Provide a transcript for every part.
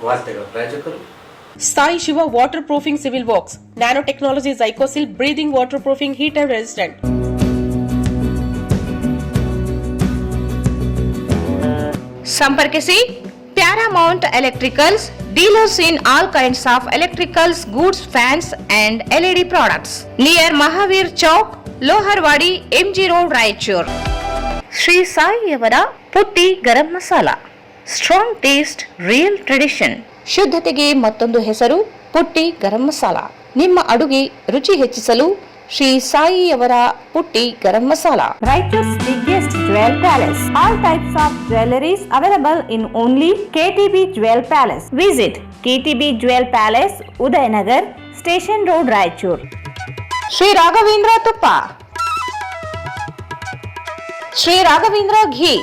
ವಾರ್ತೆಗಳ ಪ್ರಾಯೋಜಕರು Sai Shiva waterproofing civil works, nano technology Zycosil breathing waterproofing heater resistant. ಸಂಪರ್ಕಿಸಿ Paramount electricals, dealers in all kinds of electricals goods, fans and LED products, near Mahavir Chowk, Loharwadi, MG road, Raichur. Shri ಸಾಯಿಯವರ Putti garam masala, strong taste, real tradition. ಶುದ್ಧತೆಗೆ ಮತ್ತೊಂದು ಹೆಸರು ಪುಟ್ಟಿ ಗರಂ ಮಸಾಲ. ನಿಮ್ಮ ಅಡುಗೆ ರುಚಿ ಹೆಚ್ಚಿಸಲು ಶ್ರೀ ಸಾಯಿಯವರ Putti garam masala. Raichur's biggest jewel palace. All types of jewelries available in only KTB Jewel Palace. Visit KTB Jewel Palace, Udayanagar, Station Road, Raichur. Shri Raghavendra ತುಪ್ಪ, ಶ್ರೀ ರಾಘವೇಂದ್ರ ಘೀ,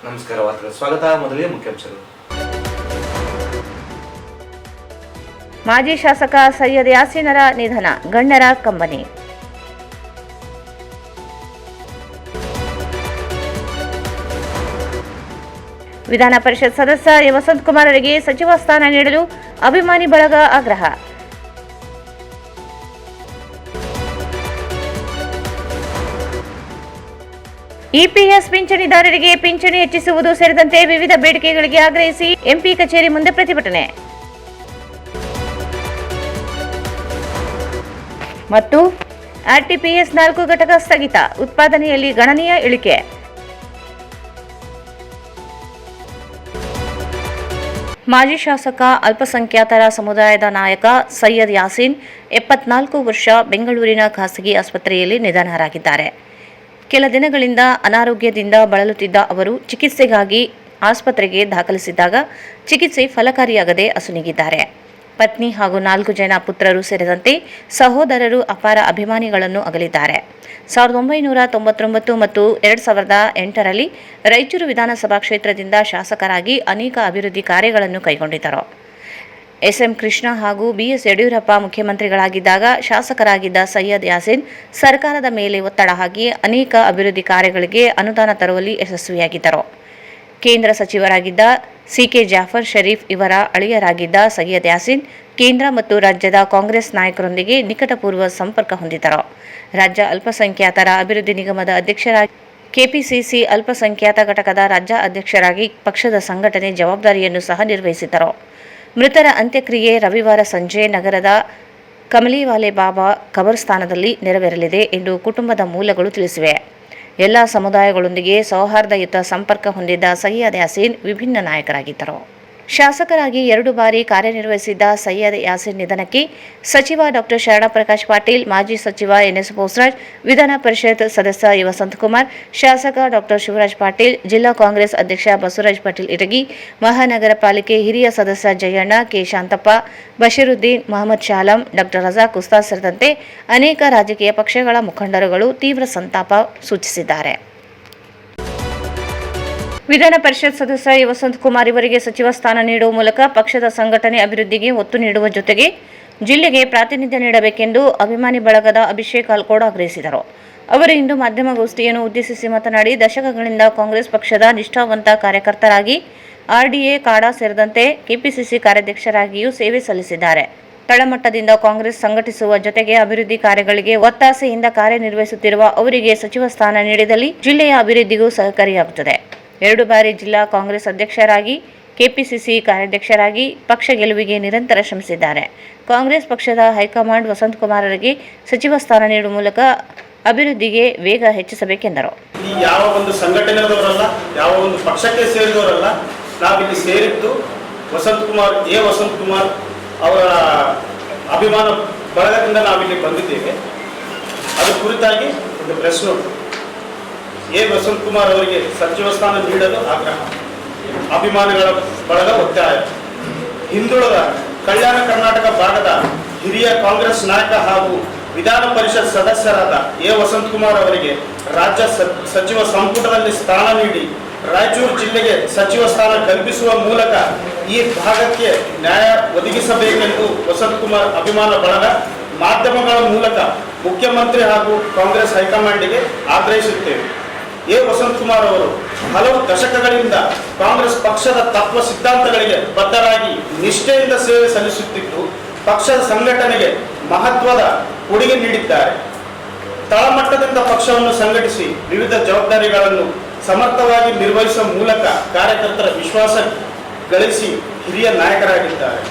ನಮಸ್ಕಾರ. ವಾರ್ತೆಗಳ ಸ್ವಾಗತ. ಮೊದಲಿಗೆ ಮುಖ್ಯಾಂಶಗಳು. ಮಾಜಿ ಶಾಸಕ ಸೈಯದ್ ಯಾಸೀನರ ನಿಧನ, ಗಣ್ಯರ ಕಂಬನಿ. ವಿಧಾನ ಪರಿಷತ್ ಸದಸ್ಯ ವಸಂತಕುಮಾರ್ ಅವರಿಗೆ ಸಚಿವ ಸ್ಥಾನ ನೀಡಲು ಅಭಿಮಾನಿ ಬಳಗ ಆಗ್ರಹ. ಇಪಿಎಸ್ ಪಿಂಚಣಿದಾರರಿಗೆ ಪಿಂಚಣಿ ಹೆಚ್ಚಿಸುವುದು ಸೇರಿದಂತೆ ವಿವಿಧ ಬೇಡಿಕೆಗಳಿಗೆ ಆಗ್ರಹಿಸಿ ಎಂಪಿ ಕಚೇರಿ ಮುಂದೆ ಪ್ರತಿಭಟನೆ. ಮತ್ತು RTPS 4 ಘಟಕ ಸ್ಥಗಿತ, ಉತ್ಪಾದನೆಯಲ್ಲಿ ಗಣನೀಯ ಇಳಿಕೆ. ಮಾಜಿ ಶಾಸಕ ಅಲ್ಪಸಂಖ್ಯಾತರ ಸಮುದಾಯದ ನಾಯಕ ಸೈಯದ್ ಯಾಸೀನ್ 74 ವರ್ಷ ಬೆಂಗಳೂರಿನ ಖಾಸಗಿ ಆಸ್ಪತ್ರೆಯಲ್ಲಿ ನಿಧನರಾಗಿದ್ದಾರೆ. ಕೆಲ ದಿನಗಳಿಂದ ಅನಾರೋಗ್ಯದಿಂದ ಬಳಲುತ್ತಿದ್ದ ಅವರು ಚಿಕಿತ್ಸೆಗಾಗಿ ಆಸ್ಪತ್ರೆಗೆ ದಾಖಲಿಸಿದ್ದಾಗ ಚಿಕಿತ್ಸೆ ಫಲಕಾರಿಯಾಗದೆ ಅಸುನೀಗಿದ್ದಾರೆ. ಪತ್ನಿ ಹಾಗೂ 4 ಜನ ಪುತ್ರರು ಸೇರಿದಂತೆ ಸಹೋದರರು ಅಪಾರ ಅಭಿಮಾನಿಗಳನ್ನು ಅಗಲಿದ್ದಾರೆ. 1999 ಮತ್ತು 2008ರಲ್ಲಿ ರಾಯಚೂರು ವಿಧಾನಸಭಾ ಕ್ಷೇತ್ರದಿಂದ ಶಾಸಕರಾಗಿ ಅನೇಕ ಅಭಿವೃದ್ಧಿ ಕಾರ್ಯಗಳನ್ನು ಕೈಗೊಂಡಿದ್ದರು. SM ಕೃಷ್ಣ ಹಾಗೂ BS ಯಡಿಯೂರಪ್ಪ ಮುಖ್ಯಮಂತ್ರಿಗಳಾಗಿದ್ದಾಗ ಶಾಸಕರಾಗಿದ್ದ ಸೈಯದ್ ಯಾಸೀನ್ ಸರ್ಕಾರದ ಮೇಲೆ ಒತ್ತಡ ಹಾಕಿ ಅನೇಕ ಅಭಿವೃದ್ಧಿ ಕಾರ್ಯಗಳಿಗೆ ಅನುದಾನ ತರುವಲ್ಲಿ ಯಶಸ್ವಿಯಾಗಿದ್ದರು. ಕೇಂದ್ರ ಸಚಿವರಾಗಿದ್ದ CK ಜಾಫರ್ ಶರೀಫ್ ಇವರ ಅಳಿಯರಾಗಿದ್ದ ಸೈಯದ್ ಯಾಸೀನ್ ಕೇಂದ್ರ ಮತ್ತು ರಾಜ್ಯದ ಕಾಂಗ್ರೆಸ್ ನಾಯಕರೊಂದಿಗೆ ನಿಕಟಪೂರ್ವ ಸಂಪರ್ಕ ಹೊಂದಿದ್ದರು. ರಾಜ್ಯ ಅಲ್ಪಸಂಖ್ಯಾತರ ಅಭಿವೃದ್ಧಿ ನಿಗಮದ ಅಧ್ಯಕ್ಷರಾಗಿ, KPCC ಅಲ್ಪಸಂಖ್ಯಾತ ಘಟಕದ ರಾಜ್ಯ ಅಧ್ಯಕ್ಷರಾಗಿ ಪಕ್ಷದ ಸಂಘಟನೆ ಜವಾಬ್ದಾರಿಯನ್ನು ಸಹ ನಿರ್ವಹಿಸಿದ್ದರು. ಮೃತರ ಅಂತ್ಯಕ್ರಿಯೆ ರವಿವಾರ ಸಂಜೆ ನಗರದ ಕಮಲಿವಾಲೆ ಬಾಬಾ ಕಬರ್ಸ್ಥಾನದಲ್ಲಿ ನೆರವೇರಲಿದೆ ಎಂದು ಕುಟುಂಬದ ಮೂಲಗಳು ತಿಳಿಸಿವೆ. ಎಲ್ಲ ಸಮುದಾಯಗಳೊಂದಿಗೆ ಸೌಹಾರ್ದಯುತ ಸಂಪರ್ಕ ಹೊಂದಿದ್ದ ಸೈಯದ್ ಯಾಸೀನ್ ವಿಭಿನ್ನ ನಾಯಕರಾಗಿದ್ದರು. ಶಾಸಕರಾಗಿ 2 ಬಾರಿ ಕಾರ್ಯನಿರ್ವಹಿಸಿದ್ದ ಸೈಯದ್ ಯಾಸೀನ್ ನಿಧನಕ್ಕೆ ಸಚಿವ ಡಾ ಶರಣಪ್ರಕಾಶ್ ಪಾಟೀಲ್, ಮಾಜಿ ಸಚಿವ NS ಬೋಸರಾಜ್, ವಿಧಾನ ಪರಿಷತ್ ಸದಸ್ಯ ವಸಂತಕುಮಾರ್, ಶಾಸಕ ಡಾ ಶಿವರಾಜ್ ಪಾಟೀಲ್, ಜಿಲ್ಲಾ ಕಾಂಗ್ರೆಸ್ ಅಧ್ಯಕ್ಷ ಬಸವರಾಜ್ ಪಾಟೀಲ್ ಇಟಗಿ, ಮಹಾನಗರ ಪಾಲಿಕೆ ಹಿರಿಯ ಸದಸ್ಯ ಜಯಣ್ಣ, ಕೆ ಶಾಂತಪ್ಪ, ಬಶೀರುದ್ದೀನ್, ಮೊಹಮ್ಮದ್ ಶಾಲಂ, ಡಾ ರಜಾಕ್ ಉಸ್ತಾದ್ ಸೇರಿದಂತೆ ಅನೇಕ ರಾಜಕೀಯ ಪಕ್ಷಗಳ ಮುಖಂಡರುಗಳು ತೀವ್ರ ಸಂತಾಪ ಸೂಚಿಸಿದ್ದಾರೆ. ವಿಧಾನ ಪರಿಷತ್ ಸದಸ್ಯ ವಸಂತಕುಮಾರ್ ಇವರಿಗೆ ಸಚಿವ ಸ್ಥಾನ ನೀಡುವ ಮೂಲಕ ಪಕ್ಷದ ಸಂಘಟನೆ ಅಭಿವೃದ್ಧಿಗೆ ಒತ್ತು ನೀಡುವ ಜೊತೆಗೆ ಜಿಲ್ಲೆಗೆ ಪ್ರಾತಿನಿಧ್ಯ ನೀಡಬೇಕೆಂದು ಅಭಿಮಾನಿ ಬಳಗದ ಅಭಿಷೇಕ್ ಆಲ್ಕೋಡ್ ಆಗ್ರಹಿಸಿದರು. ಅವರು ಇಂದು ಮಾಧ್ಯಮಗೋಷ್ಠಿಯನ್ನು ಉದ್ದೇಶಿಸಿ ಮಾತನಾಡಿ, ದಶಕಗಳಿಂದ ಕಾಂಗ್ರೆಸ್ ಪಕ್ಷದ ನಿಷ್ಠಾವಂತ ಕಾರ್ಯಕರ್ತರಾಗಿ RDA ಕಾಡಾ ಸೇರಿದಂತೆ KPCC ಕಾರ್ಯಾಧ್ಯಕ್ಷರಾಗಿಯೂ ಸೇವೆ ಸಲ್ಲಿಸಿದ್ದಾರೆ. ತಳಮಟ್ಟದಿಂದ ಕಾಂಗ್ರೆಸ್ ಸಂಘಟಿಸುವ ಜೊತೆಗೆ ಅಭಿವೃದ್ಧಿ ಕಾರ್ಯಗಳಿಗೆ ಒತ್ತಾಸೆಯಿಂದ ಕಾರ್ಯನಿರ್ವಹಿಸುತ್ತಿರುವ ಅವರಿಗೆ ಸಚಿವ ಸ್ಥಾನ ನೀಡಿದಲ್ಲಿ ಜಿಲ್ಲೆಯ ಅಭಿವೃದ್ಧಿಗೂ ಸಹಕಾರಿಯಾಗುತ್ತದೆ. 2 ಬಾರಿ ಜಿಲ್ಲಾ ಕಾಂಗ್ರೆಸ್ ಅಧ್ಯಕ್ಷರಾಗಿ, KPCC ಕಾರ್ಯಾಧ್ಯಕ್ಷರಾಗಿ ಪಕ್ಷ ಗೆಲುವಿಗೆ ನಿರಂತರ ಶ್ರಮಿಸಿದ್ದಾರೆ. ಕಾಂಗ್ರೆಸ್ ಪಕ್ಷದ ಹೈಕಮಾಂಡ್ ವಸಂತಕುಮಾರರಿಗೆ ಸಚಿವ ಸ್ಥಾನ ನೀಡುವ ಮೂಲಕ ಅಭಿವೃದ್ಧಿಗೆ ವೇಗ ಹೆಚ್ಚಿಸಬೇಕೆಂದರು. ಯಾವ ಒಂದು ಸಂಘಟನೆದವರಲ್ಲ, ಯಾವ ಒಂದು ಪಕ್ಷಕ್ಕೆ ಸೇರಿದವರಲ್ಲ, ನಾವಿಲ್ಲಿ ಸೇರಿದ್ದು ವಸಂತಕುಮಾರ್ ಅವರ ಅಭಿಮಾನ ಬಳಗದಿಂದ ನಾವಿಲ್ಲಿ ಬಂದಿದ್ದೇವೆ. ಅದರ ಕುರಿತಾಗಿ ಒಂದು ಪ್ರೆಸ್ ನೋಟ್. ವಸಂತಕುಮಾರ್ ಅವರಿಗೆ ಸಚಿವ ಸ್ಥಾನ ನೀಡಲು ಆಗ್ರಹ. ಅಭಿಮಾನಿಗಳ ಬಳಗ ಒತ್ತಾಯ. ಹಿಂದುಳಿದ ಕಲ್ಯಾಣ ಕರ್ನಾಟಕ ಭಾಗದ ಹಿರಿಯ ಕಾಂಗ್ರೆಸ್ ನಾಯಕ ಹಾಗೂ ವಿಧಾನ ಪರಿಷತ್ ಸದಸ್ಯರಾದ ಎ ವಸಂತಕುಮಾರ್ ಅವರಿಗೆ ರಾಜ್ಯ ಸಚಿವ ಸಂಪುಟದಲ್ಲಿ ಸ್ಥಾನ ನೀಡಿ ರಾಯಚೂರು ಜಿಲ್ಲೆಗೆ ಸಚಿವ ಸ್ಥಾನ ಕಲ್ಪಿಸುವ ಮೂಲಕ ಈ ಭಾಗಕ್ಕೆ ನ್ಯಾಯ ಒದಗಿಸಬೇಕೆಂದು ವಸಂತಕುಮಾರ್ ಅಭಿಮಾನ ಬಳಗ ಮಾಧ್ಯಮಗಳ ಮೂಲಕ ಮುಖ್ಯಮಂತ್ರಿ ಹಾಗೂ ಕಾಂಗ್ರೆಸ್ ಹೈಕಮಾಂಡ್ಗೆ ಆಗ್ರಹಿಸುತ್ತೇವೆ. ಎ ವಸಂತಕುಮಾರ್ ಅವರು ಹಲವು ದಶಕಗಳಿಂದ ಕಾಂಗ್ರೆಸ್ ಪಕ್ಷದ ತತ್ವ ಸಿದ್ಧಾಂತಗಳಿಗೆ ಬದ್ಧರಾಗಿ ನಿಷ್ಠೆಯಿಂದ ಸೇವೆ ಸಲ್ಲಿಸುತ್ತಿದ್ದು ಪಕ್ಷದ ಸಂಘಟನೆಗೆ ಮಹತ್ವದ ಕೊಡುಗೆ ನೀಡಿದ್ದಾರೆ. ತಳಮಟ್ಟದಿಂದ ಪಕ್ಷವನ್ನು ಸಂಘಟಿಸಿ ವಿವಿಧ ಜವಾಬ್ದಾರಿಗಳನ್ನು ಸಮರ್ಥವಾಗಿ ನಿರ್ವಹಿಸುವ ಮೂಲಕ ಕಾರ್ಯಕರ್ತರ ವಿಶ್ವಾಸ ಗಳಿಸಿ ಹಿರಿಯ ನಾಯಕರಾಗಿದ್ದಾರೆ.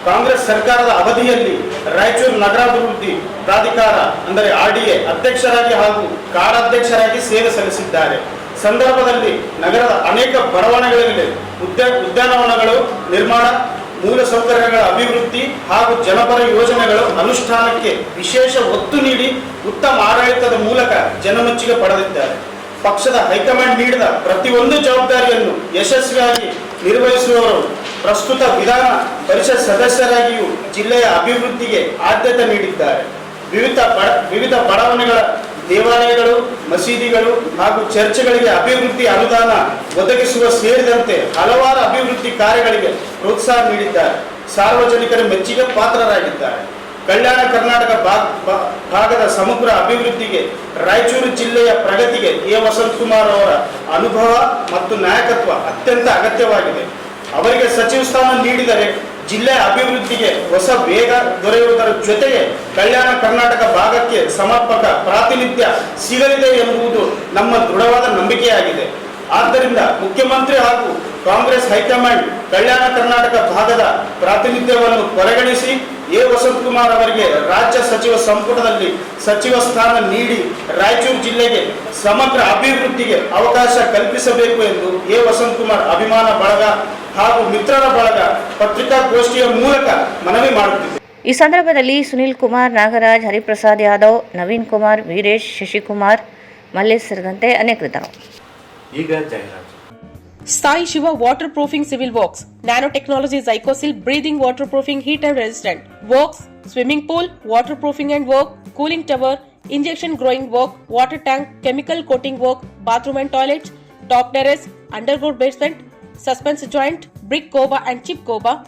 ಕಾಂಗ್ರೆಸ್ ಸರ್ಕಾರದ ಅವಧಿಯಲ್ಲಿ ರಾಯಚೂರು ನಗರಾಭಿವೃದ್ಧಿ ಪ್ರಾಧಿಕಾರ ಅಂದರೆ RDA ಅಧ್ಯಕ್ಷರಾಗಿ ಹಾಗೂ ಕಾರ್ಯಾಧ್ಯಕ್ಷರಾಗಿ ಸೇವೆ ಸಲ್ಲಿಸಿದ್ದಾರೆ. ಸಂದರ್ಭದಲ್ಲಿ ನಗರದ ಅನೇಕ ಬಡಾವಣೆಗಳಲ್ಲಿ ಉದ್ಯಾನವನಗಳು ನಿರ್ಮಾಣ, ಮೂಲಸೌಕರ್ಯಗಳ ಅಭಿವೃದ್ಧಿ ಹಾಗೂ ಜನಪರ ಯೋಜನೆಗಳು ಅನುಷ್ಠಾನಕ್ಕೆ ವಿಶೇಷ ಒತ್ತು ನೀಡಿ ಉತ್ತಮ ಆಡಳಿತದ ಮೂಲಕ ಜನಮೆಚ್ಚುಗೆ ಪಡೆದಿದ್ದಾರೆ. ಪಕ್ಷದ ಹೈಕಮಾಂಡ್ ನೀಡಿದ ಪ್ರತಿಯೊಂದು ಜವಾಬ್ದಾರಿಯನ್ನು ಯಶಸ್ವಿಯಾಗಿ ನಿರ್ವಹಿಸುವವರು ಪ್ರಸ್ತುತ ವಿಧಾನ ಪರಿಷತ್ ಸದಸ್ಯರಾಗಿಯೂ ಜಿಲ್ಲೆಯ ಅಭಿವೃದ್ಧಿಗೆ ಆದ್ಯತೆ ನೀಡಿದ್ದಾರೆ. ವಿವಿಧ ಬಡಾವಣೆಗಳ ದೇವಾಲಯಗಳು, ಮಸೀದಿಗಳು ಹಾಗೂ ಚರ್ಚ್ಗಳಿಗೆ ಅಭಿವೃದ್ಧಿ ಅನುದಾನ ಒದಗಿಸುವ ಸೇರಿದಂತೆ ಹಲವಾರು ಅಭಿವೃದ್ಧಿ ಕಾರ್ಯಗಳಿಗೆ ಪ್ರೋತ್ಸಾಹ ನೀಡಿದ್ದಾರೆ. ಸಾರ್ವಜನಿಕರ ಮೆಚ್ಚುಗೆ ಪಾತ್ರರಾಗಿದ್ದಾರೆ. ಕಲ್ಯಾಣ ಕರ್ನಾಟಕ ಭಾಗದ ಸಮಗ್ರ ಅಭಿವೃದ್ಧಿಗೆ ರಾಯಚೂರು ಜಿಲ್ಲೆಯ ಪ್ರಗತಿಗೆ ಎ ವಸಂತಕುಮಾರ್ ಅವರ ಅನುಭವ ಮತ್ತು ನಾಯಕತ್ವ ಅತ್ಯಂತ ಅಗತ್ಯವಾಗಿದೆ. ಅವರಿಗೆ ಸಚಿವ ಸ್ಥಾನ ನೀಡಿದರೆ ಜಿಲ್ಲೆಯ ಅಭಿವೃದ್ಧಿಗೆ ಹೊಸ ವೇಗ ದೊರೆಯುವುದರ ಜೊತೆಗೆ ಕಲ್ಯಾಣ ಕರ್ನಾಟಕ ಭಾಗಕ್ಕೆ ಸಮರ್ಪಕ ಪ್ರಾತಿನಿಧ್ಯ ಸಿಗಲಿದೆ ಎಂಬುದು ನಮ್ಮ ದೃಢವಾದ ನಂಬಿಕೆಯಾಗಿದೆ. ಆದ್ದರಿಂದ ಮುಖ್ಯಮಂತ್ರಿ ಹಾಗೂ ಕಾಂಗ್ರೆಸ್ ಹೈಕಮಾಂಡ್ ಕಲ್ಯಾಣ ಕರ್ನಾಟಕ ಭಾಗದ ಪ್ರಾತಿನಿಧ್ಯವನ್ನು ಪರಿಗಣಿಸಿ ಎ ವಸಂತಕುಮಾರ್ ಅವರಿಗೆ ರಾಜ್ಯ ಸಚಿವ ಸಂಪುಟದಲ್ಲಿ ಸಚಿವ ಸ್ಥಾನ ನೀಡಿ ರಾಯಚೂರು ಜಿಲ್ಲೆಗೆ ಸಮಗ್ರ ಅಭಿವೃದ್ಧಿಗೆ ಅವಕಾಶ ಕಲ್ಪಿಸಬೇಕು ಎಂದು ಎ ವಸಂತಕುಮಾರ್ ಅಭಿಮಾನ ಬಳಗ ಹಾಗೂ ಮಿತ್ರರ ಬಳಗ ಪತ್ರಿಕಾಗೋಷ್ಠಿಯ ಮೂಲಕ ಮನವಿ ಮಾಡುತ್ತಿದೆ. ಈ ಸಂದರ್ಭದಲ್ಲಿ ಸುನಿಲ್ ಕುಮಾರ್, ನಾಗರಾಜ್, ಹರಿಪ್ರಸಾದ್ ಯಾದವ್, ನವೀನ್ ಕುಮಾರ್, ವೀರೇಶ್, ಶಶಿಕುಮಾರ್, ಮಲ್ಲೇಶ್ ಸೇರಿದಂತೆ ಅನೇಕರಿದ್ದರು. ಈಗ ಜಾಹೀರಾತು. Sai Shiva Waterproofing Civil Works, Nanotechnology Zycosil Breathing Waterproofing Heat and Resistant Works, Swimming Pool, Waterproofing and Work, Cooling Tower, Injection Growing Work, Water Tank, Chemical Coating Work, Bathroom and Toilets, Top Terrace, Underground Basement, Suspense Joint, Brick Coba and Chip Coba.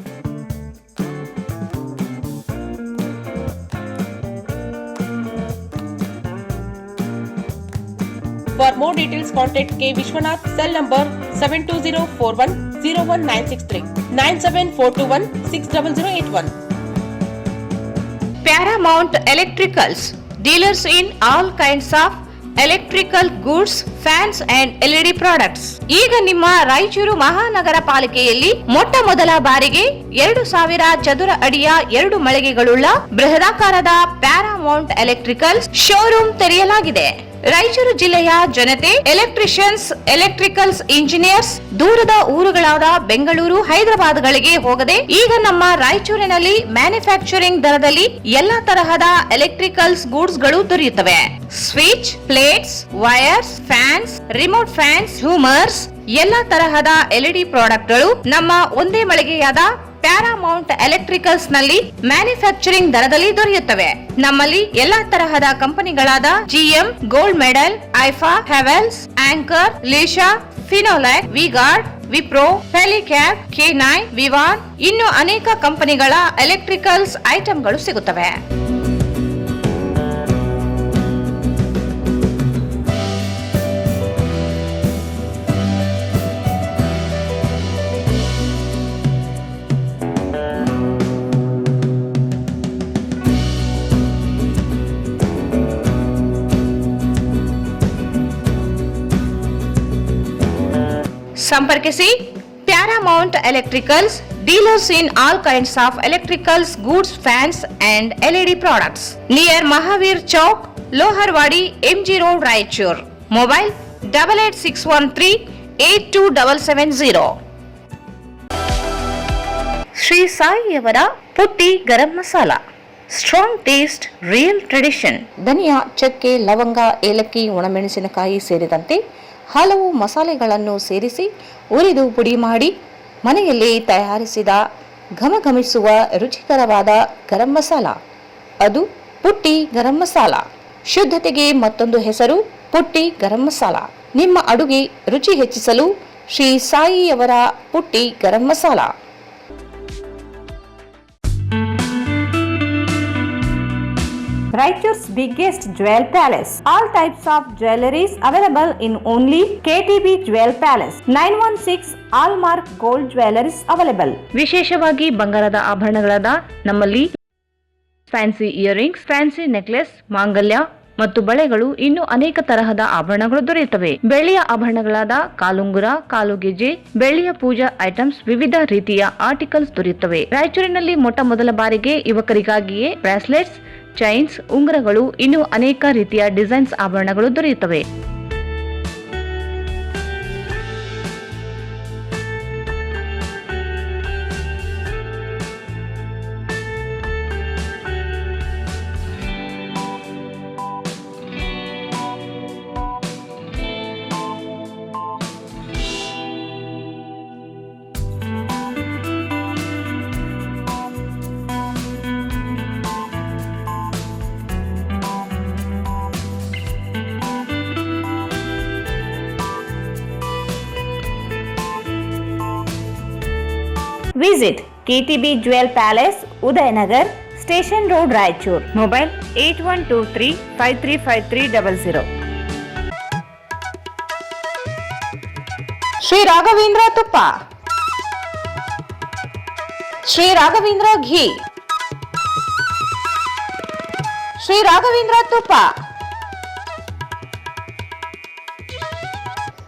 For more details, contact K. Vishwanath, cell number 720410196 974216081. Paramount Electricals, dealers in all kinds of electrical goods, fans and LED products. ಈಗ ನಿಮ್ಮ ರಾಯಚೂರು ಮಹಾನಗರ ಪಾಲಿಕೆಯಲ್ಲಿ ಮೊಟ್ಟ ಮೊದಲ ಬಾರಿಗೆ 2000 ಚದುರ ಅಡಿಯ 2 ಮಳಿಗೆಗಳುಳ್ಳ ಬೃಹದಾಕಾರದ Paramount electricals showroom ತೆರೆಯಲಾಗಿದೆ. ರಾಯಚೂರು ಜಿಲ್ಲೆಯ ಜನತೆ, ಎಲೆಕ್ಟ್ರಿಷಿಯನ್ಸ್, ಎಲೆಕ್ಟ್ರಿಕಲ್ಸ್ ಇಂಜಿನಿಯರ್ಸ್ ದೂರದ ಊರುಗಳಾದ ಬೆಂಗಳೂರು, ಹೈದರಾಬಾದ್ಗಳಿಗೆ ಹೋಗದೆ ಈಗ ನಮ್ಮ ರಾಯಚೂರಿನಲ್ಲಿ ಮ್ಯಾನುಫ್ಯಾಕ್ಚರಿಂಗ್ ದರದಲ್ಲಿ ಎಲ್ಲಾ ತರಹದ ಎಲೆಕ್ಟ್ರಿಕಲ್ಸ್ ಗೂಡ್ಸ್ ಗಳು ದೊರೆಯುತ್ತವೆ. Switch, plates, wires, fans, remote fans, ಹ್ಯೂಮರ್ಸ್, ಎಲ್ಲಾ ತರಹದ LED ಪ್ರಾಡಕ್ಟ್ಗಳು ನಮ್ಮ ಒಂದೇ ಮಳಿಗೆಯಾದ ಪ್ಯಾರಾಮೌಂಟ್ ಎಲೆಕ್ಟ್ರಿಕಲ್ಸ್ ನಲ್ಲಿ ಮ್ಯಾನುಫ್ಯಾಕ್ಚರಿಂಗ್ ದರದಲ್ಲಿ ದೊರೆಯುತ್ತವೆ. ನಮ್ಮಲ್ಲಿ ಎಲ್ಲಾ ತರಹದ ಕಂಪನಿಗಳಾದ GM, ಗೋಲ್ಡ್ ಮೆಡಲ್, ಐಫಾ, ಹೆವೆಲ್ಸ್, ಆಂಕರ್, ಲೀಶಾ, ಫಿನೋಲೆಕ್, ವಿಗಾರ್ಡ್, ವಿಪ್ರೋ, ಫೆಲಿಕ್ಯಾಬ್, K9, ವಿವಾನ್ ಇನ್ನು ಅನೇಕ ಕಂಪನಿಗಳ ಎಲೆಕ್ಟ್ರಿಕಲ್ಸ್ ಐಟಂಗಳು ಸಿಗುತ್ತವೆ. ಸಂಪರ್ಕಿಸಿ Paramount electricals, dealers in all kinds of electricals goods, fans and LED products, near Mahavir Chowk, Loharwadi, MG road, Raichur. Mobile 8861382770. Shri ಸಾಯಿಯವರ Putti garam masala, strong taste, real tradition. ಧನಿಯಾ, ಚಕ್ಕೆ, ಲವಂಗ, ಏಲಕ್ಕಿ, ಒಣಮೆಣಸಿನಕಾಯಿ ಸೇರಿದಂತೆ ಹಲವು ಮಸಾಲೆಗಳನ್ನು ಸೇರಿಸಿ ಉರಿದು ಪುಡಿ ಮಾಡಿ ಮನೆಯಲ್ಲಿ ತಯಾರಿಸಿದ ಘಮಘಮಿಸುವ ರುಚಿಕರವಾದ ಗರಂ ಮಸಾಲ. ಅದು ಪುಟ್ಟಿ ಗರಂ ಮಸಾಲ. ಶುದ್ಧತೆಗೆ ಮತ್ತೊಂದು ಹೆಸರು ಪುಟ್ಟಿ ಗರಂ ಮಸಾಲ. ನಿಮ್ಮ ಅಡುಗೆ ರುಚಿ ಹೆಚ್ಚಿಸಲು ಶ್ರೀ ಸಾಯಿಯವರ Putti garam masala. Raichur's biggest jewel palace. All types of jewelries available in only KTB Jewel Palace. 916 Allmark Gold Jewelries available. ವಿಶೇಷವಾಗಿ ಬಂಗಾರದ ಆಭರಣಗಳಾದ ನಮ್ಮಲ್ಲಿ ಫ್ಯಾನ್ಸಿ ಇಯರಿಂಗ್ಸ್, ಫ್ಯಾನ್ಸಿ ನೆಕ್ಲೆಸ್, ಮಾಂಗಲ್ಯ ಮತ್ತು ಬಳೆಗಳು ಇನ್ನೂ ಅನೇಕ ತರಹದ ಆಭರಣಗಳು ದೊರೆಯುತ್ತವೆ. ಬೆಳ್ಳಿಯ ಆಭರಣಗಳಾದ ಕಾಲುಂಗುರ, ಕಾಲುಗೆಜೆ, ಬೆಳ್ಳಿಯ ಪೂಜಾ ಐಟಮ್ಸ್, ವಿವಿಧ ರೀತಿಯ ಆರ್ಟಿಕಲ್ಸ್ ದೊರೆಯುತ್ತವೆ. ರಾಯಚೂರಿನಲ್ಲಿ ಮೊಟ್ಟ ಮೊದಲ ಬಾರಿಗೆ ಯುವಕರಿಗಾಗಿಯೇ ಬ್ರಾಸ್ಲೆಟ್ಸ್, ಚೈನ್ಸ್, ಉಂಗುರಗಳು, ಇನ್ನೂ ಅನೇಕ ರೀತಿಯ ಡಿಸೈನ್ಸ್ ಆಭರಣಗಳು ದೊರೆಯುತ್ತವೆ. Visit KTB Jewel Palace, Udayanagar, Station Road, Raichur. Mobile 8123535300. Shri Raghavendra ತುಪ್ಪ, ಶ್ರೀ ರಾಘವೇಂದ್ರ ಘೀ, ಶ್ರೀ ರಾಘವೇಂದ್ರ ತುಪ್ಪ,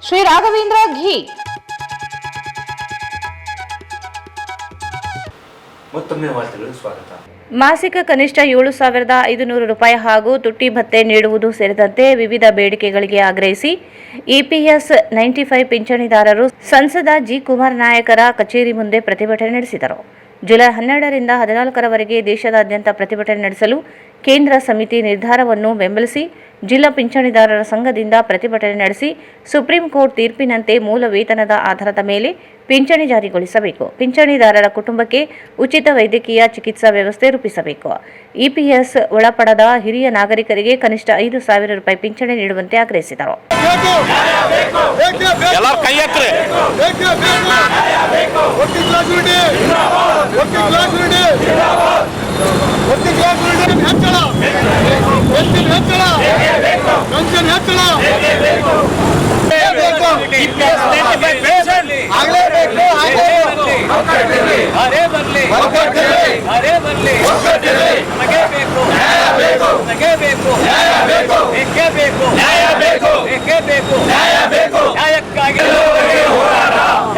ಶ್ರೀ ರಾಘವೇಂದ್ರ ಘೀ. ಮತ್ತೊಮ್ಮೆ ವಾರ್ತೆಗಳು ಸ್ವಾಗತ. ಮಾಸಿಕ ಕನಿಷ್ಠ 7,500 ರೂಪಾಯಿ ಹಾಗೂ ತುಟ್ಟಿ ಭತ್ಯೆ ನೀಡುವುದು ಸೇರಿದಂತೆ ವಿವಿಧ ಬೇಡಿಕೆಗಳಿಗೆ ಆಗ್ರಹಿಸಿ ಇಪಿಎಸ್ 95 ಪಿಂಚಣಿದಾರರು ಸಂಸದ ಜಿ. ಕುಮಾರ್ ನಾಯಕರ ಕಚೇರಿ ಮುಂದೆ ಪ್ರತಿಭಟನೆ ನಡೆಸಿದರು. ಜುಲೈ 12ರಿಂದ 14ರವರೆಗೆ ದೇಶದಾದ್ಯಂತ ಪ್ರತಿಭಟನೆ ನಡೆಸಲು ಕೇಂದ್ರ ಸಮಿತಿ ನಿರ್ಧಾರವನ್ನು ಬೆಂಬಲಿಸಿ ಜಿಲ್ಲಾ ಪಿಂಚಣಿದಾರರ ಸಂಘದಿಂದ ಪ್ರತಿಭಟನೆ ನಡೆಸಿ ಸುಪ್ರೀಂ ಕೋರ್ಟ್ ತೀರ್ಪಿನಂತೆ ಮೂಲ ವೇತನದ ಆಧಾರದ ಮೇಲೆ ಪಿಂಚಣಿ ಜಾರಿಗೊಳಿಸಬೇಕು. ಪಿಂಚಣಿದಾರರ ಕುಟುಂಬಕ್ಕೆ ಉಚಿತ ವೈದ್ಯಕೀಯ ಚಿಕಿತ್ಸಾ ವ್ಯವಸ್ಥೆ ರೂಪಿಸಬೇಕು. ಇಪಿಎಸ್ ಒಳಪಡದ ಹಿರಿಯ ನಾಗರಿಕರಿಗೆ ಕನಿಷ್ಠ 5,000 ರೂಪಾಯಿ ಪಿಂಚಣಿ ನೀಡುವಂತೆ ಆಗ್ರಹಿಸಿದರು.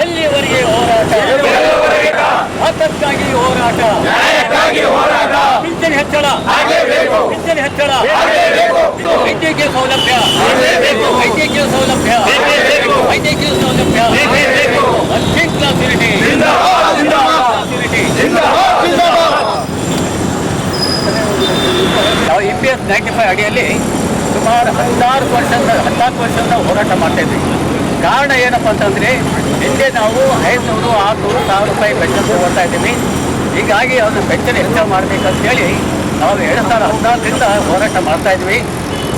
ಎಲ್ಲಿವರೆಗೆ ಹೋರಾಟ, ಅದಕ್ಕಾಗಿ ಹೋರಾಟ, ಪಿಂಚಣಿ ಹೆಚ್ಚಳ, ಪಿಂಚಣಿ ಹೆಚ್ಚಳ, ವೈದ್ಯಕೀಯ ಸೌಲಭ್ಯ, ವೈದ್ಯಕೀಯ ಸೌಲಭ್ಯ, ವೈದ್ಯಕೀಯ ಸೌಲಭ್ಯ, ವರ್ಕಿಂಗ್ ಕ್ಲಾಸ್ ಯೂನಿಟಿ, ನಾವು ಇಪಿಎಸ್ 95 ಅಡಿಯಲ್ಲಿ ಸುಮಾರು 14 ವರ್ಷದಿಂದ ಹೋರಾಟ ಮಾಡ್ತಾ ಇದ್ವಿ. ಕಾರಣ ಏನಪ್ಪ ಅಂತಂದರೆ, ಹಿಂದೆ ನಾವು 500, 600, 1,000 ರೂಪಾಯಿ ಪೆನ್ಷನ್ ತಗೊಳ್ತಾ ಇದ್ದೀವಿ. ಹೀಗಾಗಿ ಅದು ಪೆನ್ಷನ್ ಹೆಚ್ಚಳ ಮಾಡಬೇಕಂತೇಳಿ ನಾವು 2014ರಿಂದ ಹೋರಾಟ ಮಾಡ್ತಾ ಇದ್ವಿ.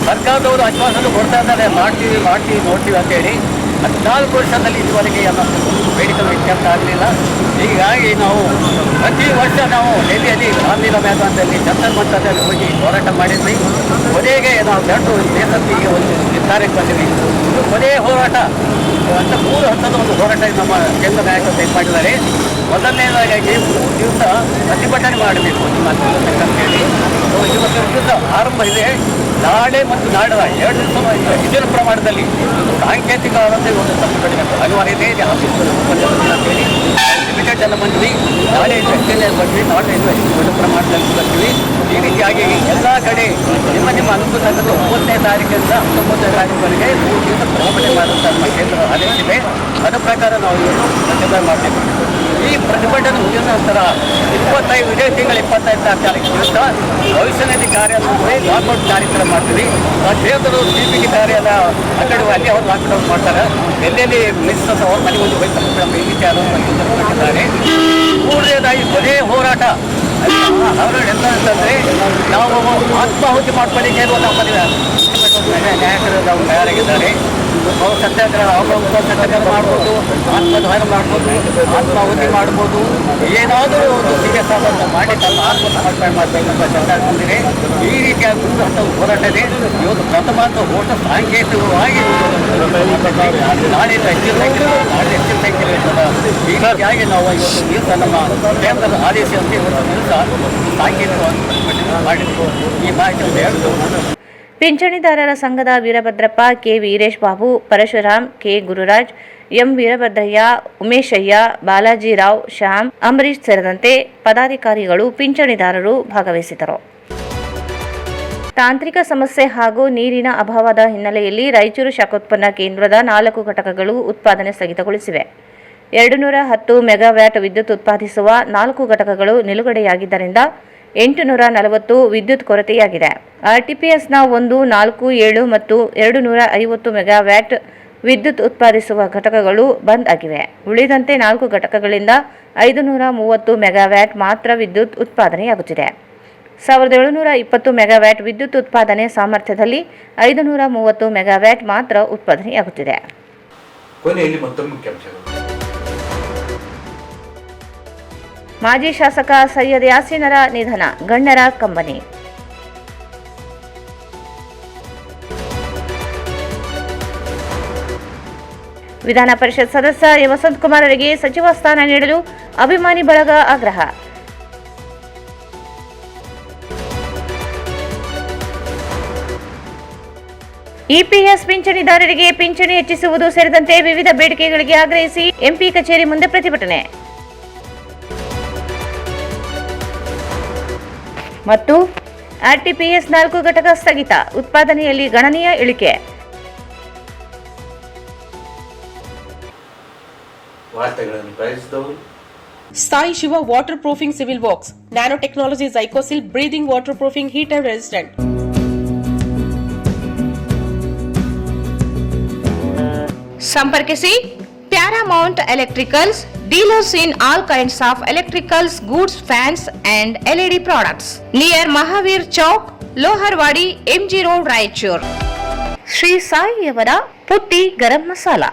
ಸರ್ಕಾರದವರು ಆಶ್ವಾಸನೆ ಕೊಡ್ತಾ ಇದ್ದಾರೆ, ಮಾಡ್ತೀವಿ ನೋಡ್ತೀವಿ ಅಂತೇಳಿ. 14 ವರ್ಷದಲ್ಲಿ ಇದುವರೆಗೆ ಬೇಡಿಕೆ ಇತ್ಯರ್ಥ ಆಗಲಿಲ್ಲ. ಹೀಗಾಗಿ ನಾವು ಪ್ರತಿ ವರ್ಷ ನಾವು ಡೆಲ್ಲಿಯಲ್ಲಿ ಗಾಂಧಿನ ಮೈದಾನದಲ್ಲಿ ಜಂತರ್ ಮಂತರದಲ್ಲಿ ಹೋಗಿ ಹೋರಾಟ ಮಾಡಿದ್ವಿ. ಕೊನೆಗೆ ನಾವು ದೊಡ್ಡ ದೇಶಕ್ಕೆ ಒಂದು ನಿರ್ಧಾರಕ್ಕೆ ಬಂದಿವಿ. ಕೊನೆಯ ಹೋರಾಟ ಅಂತ 3 ಹಂತದ ಒಂದು ಹೋರಾಟ ನಮ್ಮ ಕೇಂದ್ರ ನಾಯಕರು ತಯಾರು ಮಾಡಿದ್ದಾರೆ. ಮೊದಲನೇದಾಗಿ 3 ದಿವಸ ಪ್ರತಿಭಟನೆ ಮಾಡಬೇಕು ನಿಮ್ಮ ಅಂತೇಳಿ ಇವತ್ತಿನ ದಿವಸ ಆರಂಭ ಇದೆ. ನಾಳೆ ಮತ್ತು ನಾಡಿನ 2 ದಿವಸ ಹೆಚ್ಚಿನ ಪ್ರಮಾಣದಲ್ಲಿ ಸಾಂಕೇತಿಕವಾದಂಥ ಒಂದು ಪ್ರತಿಭಟನೆ ಅನಿವಾರ್ಯತೆ ಇದೆ. ಅಂತೇಳಿ ಲಿಮಿಟೆಡ್ ಜನ ಬಂದ್ವಿ. ನಾಳೆ ಹೆಚ್ಚಿನ ಬಂದ್ವಿ, ನಾಳೆ ದೊಡ್ಡ ಪ್ರಮಾಣದಲ್ಲಿ ಬರ್ತೀವಿ. ಈ ರೀತಿಯಾಗಿ ಎಲ್ಲ ಕಡೆ ನಿಮ್ಮ ಅನುಕೂಲದಲ್ಲಿ 9ನೇ ತಾರೀಕಿಂದ 19ನೇ ತಾರೀಕಿನವರೆಗೆ 3 ದಿವಸ ಪ್ರತಿಭಟನೆ ಮಾಡುವಂಥ ನಮ್ಮ ಕೇಂದ್ರ ಆದೇಶಿದೆ. ಅದರ ಪ್ರಕಾರ ನಾವು ಇವತ್ತು ಪ್ರತಿಭಟನೆ ಮಾಡ್ತೇವೆ. ಈ ಪ್ರತಿಭಟನೆ ಮುಗಿದ ನಂತರ 25 ಇದೇ ತಿಂಗಳ 25ನೇ ತಾರೀಕು ದಿವಸ ಭವಿಷ್ಯ ನಿಧಿ ಕಾರ್ಯಾಲಯ ಲಾಕ್ಔಟ್ ಕಾರ್ಯಕ್ರಮ ಮಾಡ್ತೀವಿ. ಆ ಕ್ಷೇತ್ರದ ಸಿಪಿಟಿ ಕಾರ್ಯಾಲಯ ಅಕಡೆ ಅಲ್ಲಿ ಅವ್ರು ಲಾಕ್ಡೌನ್ ಮಾಡ್ತಾರೆ. ಎಲ್ಲೆಲ್ಲಿ ಮಿನಿಸ್ಟರ್ಸ್ ಅವ್ರ ಮನೆಗೆ ಹೋಗಿ ಹೋಗ್ತಾರೆ. ಈ ರೀತಿ ಮಾಡಿದ್ದಾರೆ. ಮೂರನೇದಾಗಿ ಕೊನೆ ಹೋರಾಟ ಅವರು ಎಂತ ಅಂತಂದರೆ ನಾವು ಆತ್ಮಾಹುತಿ ಮಾಡ್ಕೊಳ್ಳಿಕ್ಕೆ ಇರುವ ನಮ್ಮಲ್ಲಿ ನಾಯಕರು ನಾವು ತಯಾರಾಗಿದ್ದಾರೆ. ಅವರು ಸತ್ಯಾಗ್ರಹ ಸತ್ಯಾಗ್ರಹ ಮಾಡ್ಬೋದು, ಆತ್ಮದಹನ ಮಾಡ್ಬೋದು, ಆತ್ಮಾಹುತಿ ಮಾಡ್ಬೋದು, ಏನಾದರೂ ಒಂದು ಸೀರಿಯಸ್ ಆದಂಥ ಮಾಡಿ ತಮ್ಮ ಆತ್ಮಸಮರ್ಪಣೆ ಮಾಡಬೇಕೆಂಬ ಸರ್ಕಾರ ಬಂದಿದೆ. ಈ ರೀತಿಯ ಹೋರಾಟದೆ ಇವತ್ತು ಪ್ರಥಮ ಓಟ ಸಾಂಕೇತಿಕವಾಗಿ ನಾಡಿನ ಹೆಚ್ಚಿನ ಸಂಖ್ಯೆಯಲ್ಲಿ ಈ ರೀತಿಯಾಗಿ ನಾವು ಇವತ್ತು ದಿವಸ ನಮ್ಮ ಕೇಂದ್ರದ ಆದೇಶದಂತೆ ಇವತ್ತು ದಿವಸ ಸಾಂಕೇತಿಕವಾಗಿ ಮಾಡಿದ್ದೀವಿ. ಈ ಮಾಹಿತಿಯನ್ನು ಹೇಳ್ತು ಪಿಂಚಣಿದಾರರ ಸಂಘದ Veerabhadrappa, K Veeresh Babu, Parashuram, K Gururaj, M Veerabhadraiah, Umeshaiah, Balajirao, Shyam, Ambareesh ಸೇರಿದಂತೆ ಪದಾಧಿಕಾರಿಗಳು, ಪಿಂಚಣಿದಾರರು ಭಾಗವಹಿಸಿದರು. ತಾಂತ್ರಿಕ ಸಮಸ್ಯೆ ಹಾಗೂ ನೀರಿನ ಅಭಾವದ ಹಿನ್ನೆಲೆಯಲ್ಲಿ ರಾಯಚೂರು ಶಾಖೋತ್ಪನ್ನ ಕೇಂದ್ರದ 4 ಘಟಕಗಳು ಉತ್ಪಾದನೆ ಸ್ಥಗಿತಗೊಳಿಸಿವೆ. 210 ಮೆಗಾವ್ಯಾಟ್ ವಿದ್ಯುತ್ ಉತ್ಪಾದಿಸುವ 4 ಘಟಕಗಳು ನಿಲುಗಡೆಯಾಗಿದ್ದರಿಂದ 840 ವಿದ್ಯುತ್ ಕೊರತೆಯಾಗಿದೆ. ಆರ್ಟಿಪಿಎಸ್ನ 1, 4, 7 ಮತ್ತು 250 ಮೆಗಾವ್ಯಾಟ್ ವಿದ್ಯುತ್ ಉತ್ಪಾದಿಸುವ ಘಟಕಗಳು ಬಂದ್ ಆಗಿವೆ. ಉಳಿದಂತೆ 4 ಘಟಕಗಳಿಂದ 530 ಮೆಗಾವ್ಯಾಟ್ ಮಾತ್ರ ವಿದ್ಯುತ್ ಉತ್ಪಾದನೆಯಾಗುತ್ತಿದೆ. 1720 ಮೆಗಾವ್ಯಾಟ್ ವಿದ್ಯುತ್ ಉತ್ಪಾದನೆ ಸಾಮರ್ಥ್ಯದಲ್ಲಿ 530 ಮೆಗಾವ್ಯಾಟ್ ಮಾತ್ರ ಉತ್ಪಾದನೆಯಾಗುತ್ತಿದೆ. ಕೊನೆಯಲ್ಲಿ ಮತ್ತೊಮ್ಮೆ ಮುಖ್ಯಾಂಶಗಳು. ಮಾಜಿ ಶಾಸಕ ಸೈಯದ್ ಯಾಸೀನರ ನಿಧನ, ಗಣ್ಯರ ಕಂಬನಿ. ವಿಧಾನ ಪರಿಷತ್ ಸದಸ್ಯ ಎ ವಸಂತಕುಮಾರ್ ಅವರಿಗೆ ಸಚಿವ ಸ್ಥಾನ ನೀಡಲು ಅಭಿಮಾನಿ ಬಳಗ ಆಗ್ರಹ. ಇಪಿಎಸ್ ಪಿಂಚಣಿದಾರರಿಗೆ ಪಿಂಚಣಿ ಹೆಚ್ಚಿಸುವುದು ಸೇರಿದಂತೆ ವಿವಿಧ ಬೇಡಿಕೆಗಳಿಗೆ ಆಗ್ರಹಿಸಿ ಎಂಪಿ ಕಚೇರಿ ಮುಂದೆ ಪ್ರತಿಭಟನೆ. ಮತ್ತು ಆರ್ಟಿಪಿಎಸ್ 4 ಘಟಕ ಸ್ಥಗಿತ, ಉತ್ಪಾದನೆಯಲ್ಲಿ ಗಣನೀಯ ಇಳಿಕೆ. ವಾರ್ತೆಗಳನ್ನು ಪ್ರಯತ್ನಿಸಿದವರು Sai Shiva waterproofing civil works, nano technology Zycosil breathing waterproofing heater resistant. ಸಂಪರ್ಕಿಸಿ Paramount electricals, dealers in all kinds of electricals goods, fans and LED products, near Mahavir Chowk, Loharwadi, MG road, Raichur. Shri ಸಾಯಿಯವರ Putti garam masala,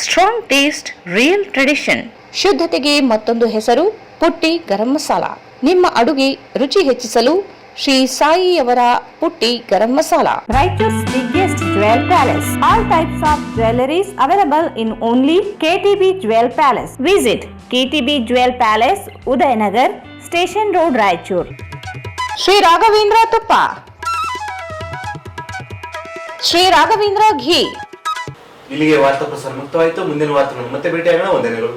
strong taste, real tradition. ಶುದ್ಧತೆಗೆ ಮತ್ತೊಂದು ಹೆಸರು ಪುಟ್ಟಿ ಗರಂ ಮಸಾಲ. ನಿಮ್ಮ ಅಡುಗೆ ರುಚಿ ಹೆಚ್ಚಿಸಲು ಶ್ರೀ ಸಾಯಿಯವರ Putti garam masala. Raiturs biggest jewel palace. All types of jewelries available in only KTB Jewel Palace. Visit KTB Jewel Palace, Udayanagar, Station Road, Raichur. Shri Raghavendra ತುಪ್ಪ, ಶ್ರೀ ರಾಘವೇಂದ್ರ ಘೀ. ಇಲ್ಲಿಗೆ ವಾರ್ತಾ ಪ್ರಸಾರ ಮುಕ್ತವಾಯಿತು. ಮುಂದಿನ ವಾರ್ತೆಗಳನ್ನು ಮತ್ತೆ ಭೇಟಿಯಾಗೋಣ. ವಂದನೆಗಳು.